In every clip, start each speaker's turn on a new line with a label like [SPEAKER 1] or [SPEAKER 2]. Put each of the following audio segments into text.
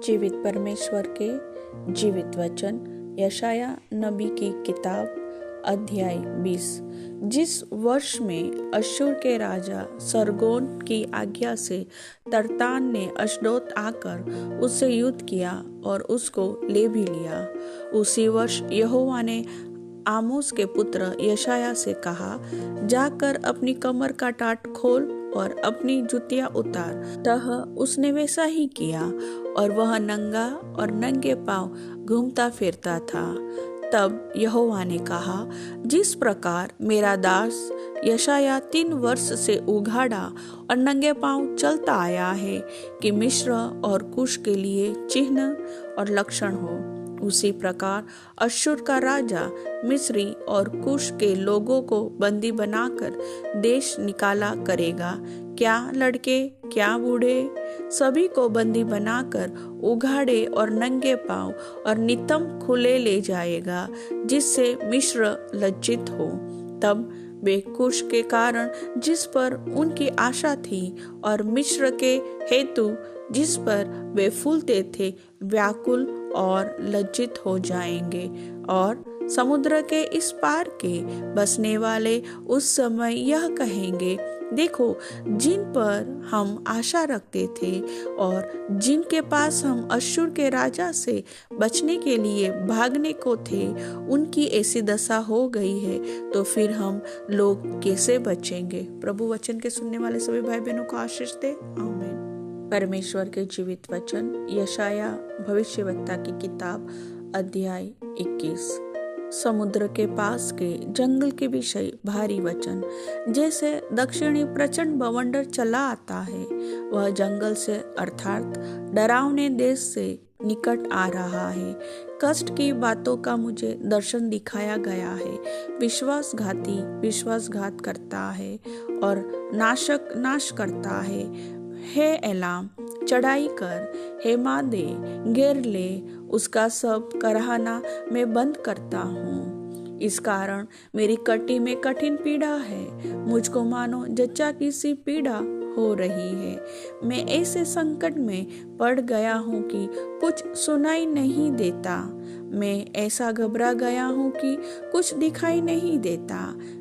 [SPEAKER 1] जीवित परमेश्वर के जीवित वचन यशाया नबी की किताब अध्याय 20। जिस वर्ष में अश्शूर के राजा सरगोन की आज्ञा से तर्तान ने अश्दोद आकर उससे युद्ध किया और उसको ले भी लिया, उसी वर्ष यहोवा ने आमोस के पुत्र यशाया से कहा, जाकर अपनी कमर का टाट खोल और अपनी जुतियां उतार। तह उसने वैसा ही किया और वह नंगा और नंगे पांव घूमता फिरता था। तब यहोवा ने कहा, जिस प्रकार मेरा दास यशाया 3 वर्ष से उघाड़ा और नंगे पांव चलता आया है कि मिस्र और कुश के लिए चिन्ह और लक्षण हो, उसी प्रकार अश्शूर का राजा मिस्री और कुश के लोगों को बंदी बनाकर देश निकाला करेगा। क्या लड़के क्या बूढ़े, सभी को बंदी बनाकर उघाड़े और नंगे पांव और नितंब खुले ले जाएगा, जिससे मिस्र लज्जित हो। तब वे कुश के कारण जिस पर उनकी आशा थी और मिस्र के हेतु जिस पर वे फूलते थे व्याकुल और लज्जित हो जाएंगे, और समुद्र के इस पार के बसने वाले उस समय यह कहेंगे, देखो, जिन पर हम आशा रखते थे और जिनके पास हम अश्शूर के राजा से बचने के लिए भागने को थे, उनकी ऐसी दशा हो गई है, तो फिर हम लोग कैसे बचेंगे। प्रभु वचन के सुनने वाले सभी भाई बहनों को आशीष दे, आमीन। परमेश्वर के जीवित वचन यशाया भविष्यवक्ता की किताब अध्याय 21। समुद्र के पास के जंगल के विषय भारी वचन। जैसे दक्षिणी प्रचंड बवंडर चला आता है, वह जंगल से अर्थात डरावने देश से निकट आ रहा है। कष्ट की बातों का मुझे दर्शन दिखाया गया है। विश्वासघाती विश्वासघात करता है और नाशक नाश करता है। हे एलाम, चढ़ाई कर, हे मादे, घेर ले, उसका सब कराहना मैं बंद करता हूँ। इस कारण मेरी कटी में कठिन पीड़ा है, मुझको मानो जच्चा की सी पीड़ा हो रही है। मैं ऐसे संकट में पड़ गया हूँ कि कुछ सुनाई नहीं देता। मैं ऐसा घबरा गया हूँ कि कुछ दिखाई नहीं देता।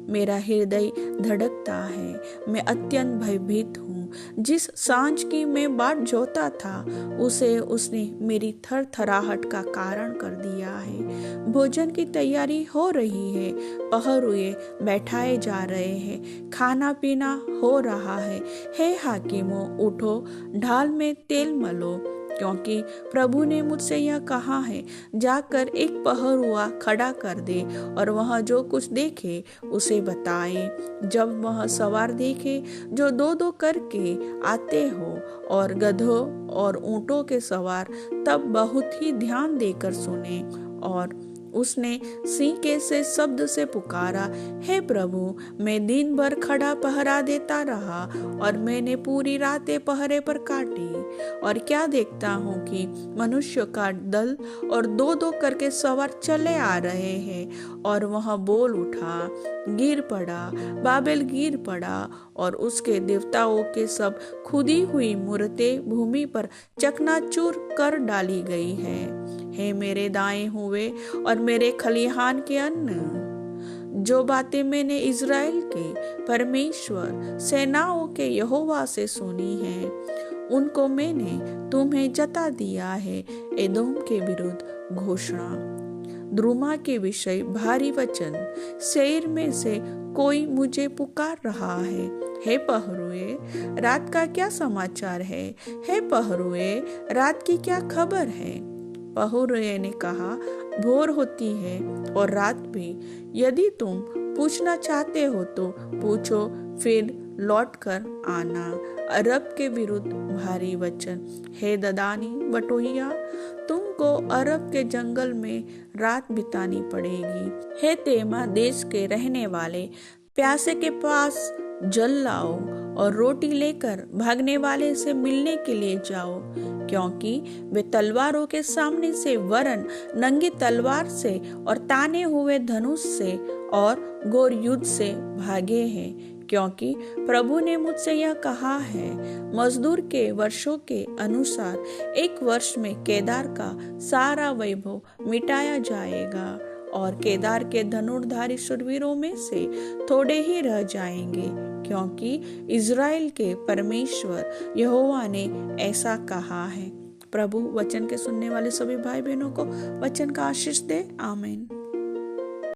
[SPEAKER 1] मेरा हृदय धड़कता है, मैं अत्यंत भयभीत हूँ। जिस सांझ की मैं बाट जोता था, उसे उसने मेरी थरथराहट का कारण कर दिया है। भोजन की तैयारी हो रही है, पहरुए बैठाए जा रहे हैं, खाना पीना हो रहा है। हे हाकिमों, उठो, ढाल में तेल मलो, क्योंकि प्रभु ने मुझसे यह कहा है, जाकर एक पहरुआ खड़ा कर दे और वह जो कुछ देखे उसे बताए। जब वह सवार देखे जो 2-2 करके आते हो और गधों और ऊंटों के सवार, तब बहुत ही ध्यान देकर सुने। और उसने सींके से शब्द से पुकारा, हे प्रभु, मैं दिन भर खड़ा पहरा देता रहा और मैंने पूरी रातें पहरे पर काटी, और क्या देखता हूँ कि मनुष्य का दल और 2-2 करके सवार चले आ रहे हैं। और वह बोल उठा, गिर पड़ा, बाबेल गिर पड़ा, और उसके देवताओं के सब खुदी हुई मूर्तें भूमि पर चकनाचूर कर डाली गई है। हे मेरे दाएं हुए और मेरे खलिहान के अन्न, जो बातें मैंने इज़राइल के परमेश्वर सेनाओं के यहोवा से सुनी है, उनको मैंने तुम्हें जता दिया है। एदोम के विरुद्ध घोषणा। द्रुमा के विषय भारी वचन। शहर में से कोई मुझे पुकार रहा है, हे पहरुए, रात का क्या समाचार है? हे पहरुए, रात की क्या खबर है? पहरुए ने कहा, भोर होती है और रात भी। यदि तुम पूछना चाहते हो तो पूछो, फिर लौट कर आना। अरब के विरुद्ध भारी वचन। हे ददानी बटोहिया, तुमको अरब के जंगल में रात बितानी पड़ेगी। हे तेमा देश के रहने वाले, प्यासे के पास जल लाओ और रोटी लेकर भागने वाले से मिलने के लिए जाओ, क्योंकि वे तलवारों के सामने से, वरन नंगी तलवार से और ताने हुए धनुष से और घोर युद्ध से भागे हैं। क्योंकि प्रभु ने मुझसे यह कहा है, मजदूर के वर्षों के अनुसार एक वर्ष में केदार का सारा वैभव मिटाया जाएगा और केदार के धनुर्धारी शूरवीरों में से थोड़े ही रह जाएंगे, क्योंकि इज़राइल के परमेश्वर यहोवा ने ऐसा कहा है। प्रभु वचन के सुनने वाले सभी भाई बहनों को वचन का आशीष दे। आमीन।